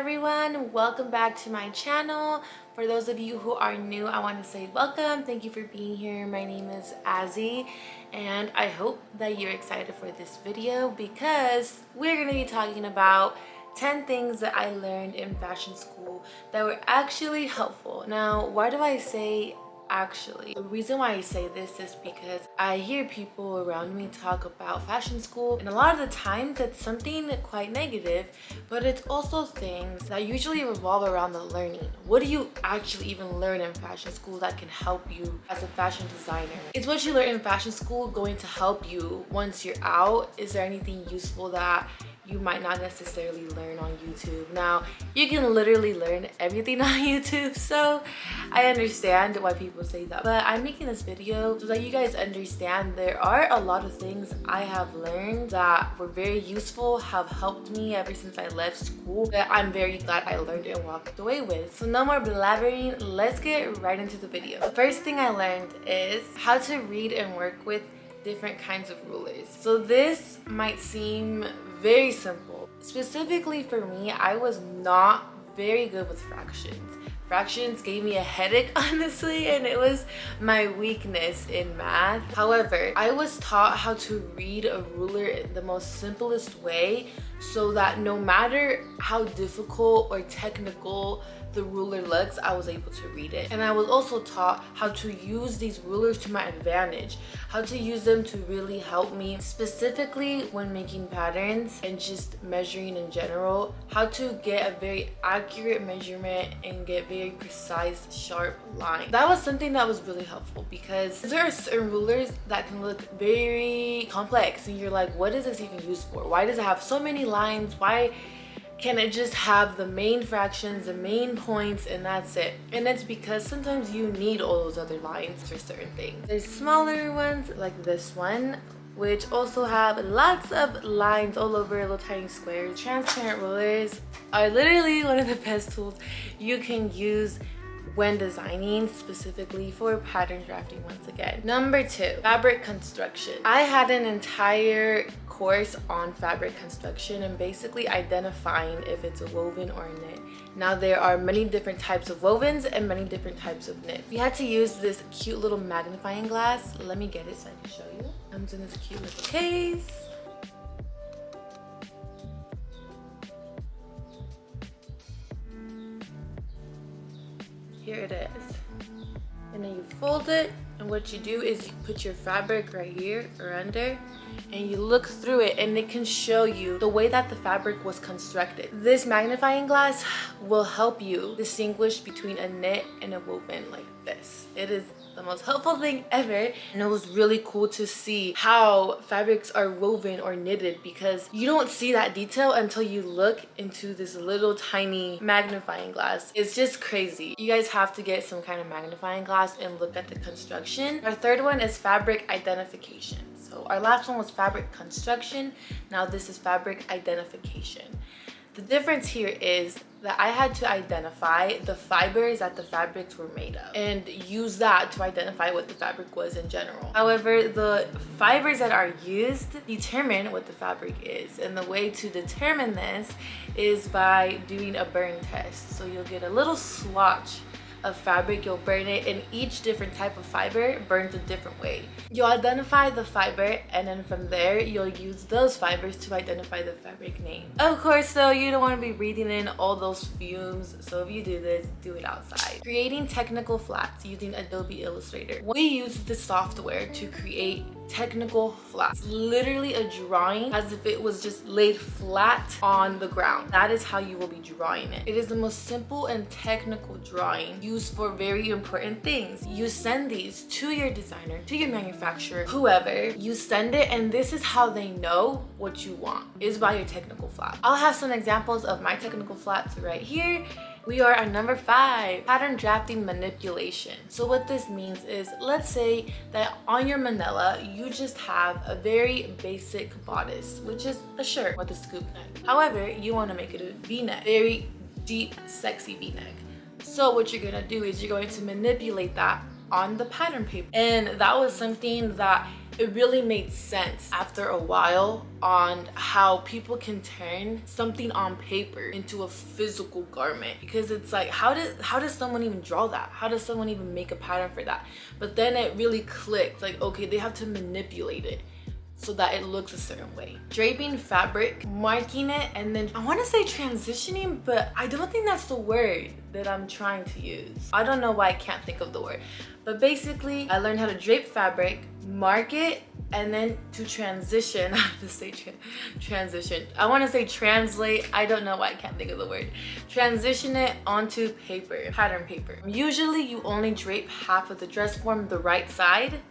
everyone, welcome back to my channel. For those of you who are new, I want to say welcome. Thank you for being here. My name is Azzy and I hope that you're excited for this video because we're going to be talking about 10 things that I learned in fashion school that were actually helpful. Now, why do I say actually? The reason why I say this is because I hear people around me talk about fashion school, and a lot of the times it's something quite negative, but it's also things that usually revolve around the learning. What do you actually even learn in fashion school that can help you as a fashion designer? Is what you learn in fashion school going to help you once you're out? Is there anything useful that you might not necessarily learn on YouTube? Now, you can literally learn everything on YouTube, so I understand why people say that. But I'm making this video so that you guys understand there are a lot of things I have learned that were very useful, have helped me ever since I left school, that I'm very glad I learned and walked away with. So no more blabbering, let's get right into the video. The first thing I learned is how to read and work with different kinds of rulers. So this might seem very simple. Specifically for me, I was not very good with fractions. Fractions gave me a headache, honestly, and it was my weakness in math. However, I was taught how to read a ruler in the most simplest way so that no matter how difficult or technical the ruler looks, I was able to read it. And I was also taught how to use these rulers to my advantage, how to use them to really help me, specifically when making patterns and just measuring in general, how to get a very accurate measurement and get very precise, sharp lines. That was something that was really helpful because there are certain rulers that can look very complex and you're like, what is this even used for? Why does it have so many lines? Why can it just have the main fractions, the main points, and that's it? And it's because sometimes you need all those other lines for certain things. There's smaller ones like this one, which also have lots of lines all over, little tiny squares. Transparent rulers are literally one of the best tools you can use when designing, specifically for pattern drafting. Once again, number 2, fabric construction. I had an entire course on fabric construction and basically identifying if it's a woven or a knit. Now, there are many different types of wovens and many different types of knits. We had to use this cute little magnifying glass. Let me get it so I can show you. Comes in this cute little case. Here it is. And then you fold it, and what you do is you put your fabric right here or under, and you look through it and it can show you the way that the fabric was constructed. This magnifying glass will help you distinguish between a knit and a woven like this. It is the most helpful thing ever, and it was really cool to see how fabrics are woven or knitted because you don't see that detail until you look into this little tiny magnifying glass. It's just crazy. You guys have to get some kind of magnifying glass and look at the construction. Our third one is fabric identification. So our last one was fabric construction. Now this is fabric identification. The difference here is that I had to identify the fibers that the fabrics were made of and use that to identify what the fabric was in general. However, the fibers that are used determine what the fabric is, and the way to determine this is by doing a burn test. So you'll get a little swatch of fabric, you'll burn it, and each different type of fiber burns a different way. You'll identify the fiber, and then from there you'll use those fibers to identify the fabric name. Of course though, you don't want to be breathing in all those fumes, so if you do this, do it outside. Creating technical flats using Adobe Illustrator. We use the software to create technical flats. Literally a drawing as if it was just laid flat on the ground. That is how you will be drawing it. It is the most simple and technical drawing used for very important things. You send these to your designer, to your manufacturer, whoever. You send it, and this is how they know what you want, is by your technical flat. I'll have some examples of my technical flats right here. We are on number 5, pattern drafting manipulation. So what this means is, let's say that on your manila, you just have a very basic bodice, which is a shirt with a scoop neck. However, you want to make it a V-neck, very deep, sexy V-neck. So what you're gonna do is you're going to manipulate that on the pattern paper. And that was something that it really made sense after a while on how people can turn something on paper into a physical garment, because it's like, how does someone even draw that? How does someone even make a pattern for that? But then it really clicked, like, okay, they have to manipulate it so that it looks a certain way. Draping fabric, marking it, and then I want to say transitioning, but I don't think that's the word that I'm trying to use. I don't know why I can't think of the word. But basically, I learned how to drape fabric, mark it, and then to transition. I have to say transition. I want to say translate. I don't know why I can't think of the word. Transition it onto paper, pattern paper. Usually you only drape half of the dress form, the right side,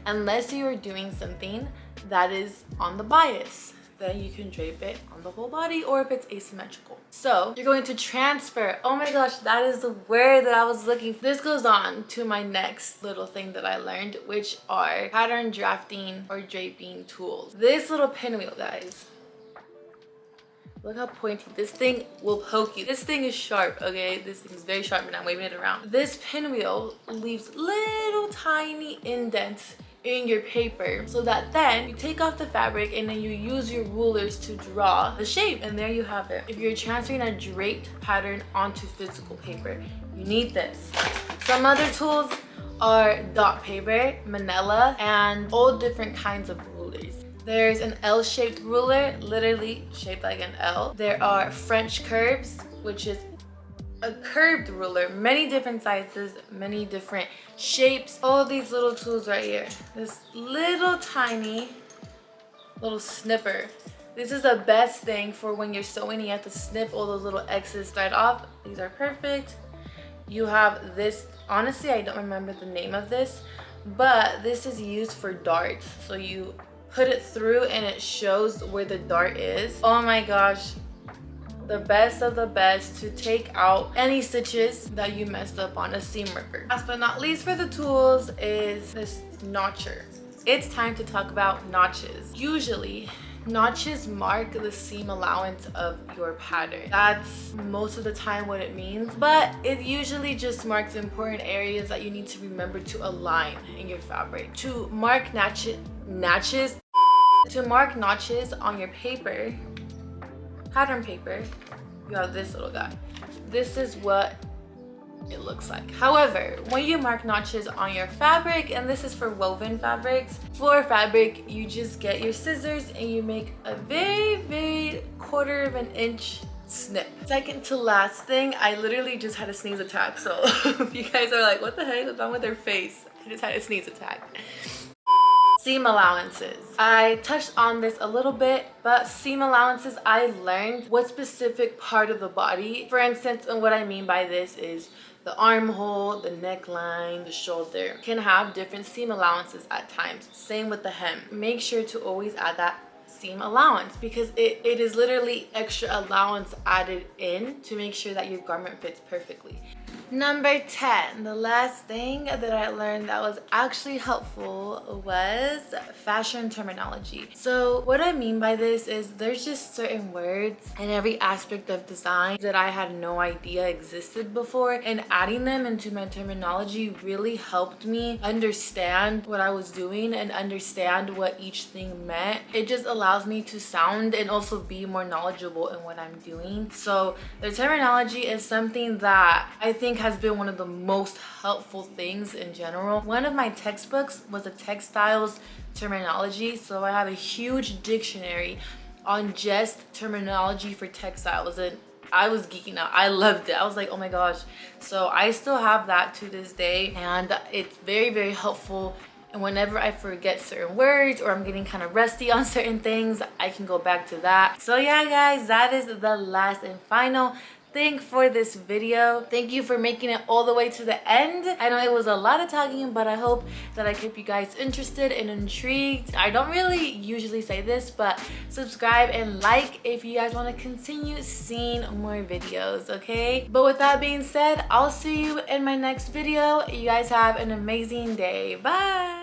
unless you are doing something that is on the bias. Then you can drape it on the whole body, or if it's asymmetrical. So you're going to transfer. Oh my gosh, that is the word that I was looking for. This goes on to my next little thing that I learned, which are pattern drafting or draping tools. This little pinwheel, guys. Look how pointy. This thing will poke you. This thing is sharp, okay? This thing is very sharp and I'm waving it around. This pinwheel leaves little tiny indents in your paper, so that then you take off the fabric and then you use your rulers to draw the shape, and there you have it. If you're transferring a draped pattern onto physical paper, you need this. Some other tools are dot paper, manila, and all different kinds of rulers. There's an L-shaped ruler, literally shaped like an L. There are French curves, which is a curved ruler, many different sizes, many different shapes. All these little tools right here. This little tiny little snipper. This is the best thing for when you're sewing and you have to snip all those little excess thread off. These are perfect. You have this, honestly, I don't remember the name of this, but this is used for darts. So you put it through and it shows where the dart is. Oh my gosh. The best of the best to take out any stitches that you messed up on a seam ripper. Last but not least for the tools is this notcher. It's time to talk about notches. Usually, notches mark the seam allowance of your pattern. That's most of the time what it means, but it usually just marks important areas that you need to remember to align in your fabric. To mark notches on your paper, pattern paper, you have this little guy. This is what it looks like. However, when you mark notches on your fabric, and this is for woven fabrics, for fabric, you just get your scissors and you make a very quarter of an inch snip. Second to last thing, I literally just had a sneeze attack. So if you guys are like, what the heck is wrong with her face? I just had a sneeze attack. Seam allowances. I touched on this a little bit, but seam allowances, I learned what specific part of the body. For instance, and what I mean by this is the armhole, the neckline, the shoulder can have different seam allowances at times. Same with the hem. Make sure to always add that seam allowance, because it is literally extra allowance added in to make sure that your garment fits perfectly. Number 10, the last thing that I learned that was actually helpful was fashion terminology. So what I mean by this is there's just certain words in every aspect of design that I had no idea existed before, and adding them into my terminology really helped me understand what I was doing and understand what each thing meant. It just allows me to sound and also be more knowledgeable in what I'm doing. So the terminology is something that I think has been one of the most helpful things in general. One of my textbooks was a textiles terminology, so I have a huge dictionary on just terminology for textiles, and I was geeking out. I loved it. I was like, oh my gosh. So I still have that to this day, and it's very helpful. And whenever I forget certain words or I'm getting kind of rusty on certain things, I can go back to that. So yeah, guys, that is the last and final thing for this video. Thank you for making it all the way to the end. I know it was a lot of talking, but I hope that I kept you guys interested and intrigued. I don't really usually say this, but subscribe and like if you guys want to continue seeing more videos, okay? But with that being said, I'll see you in my next video. You guys have an amazing day. Bye.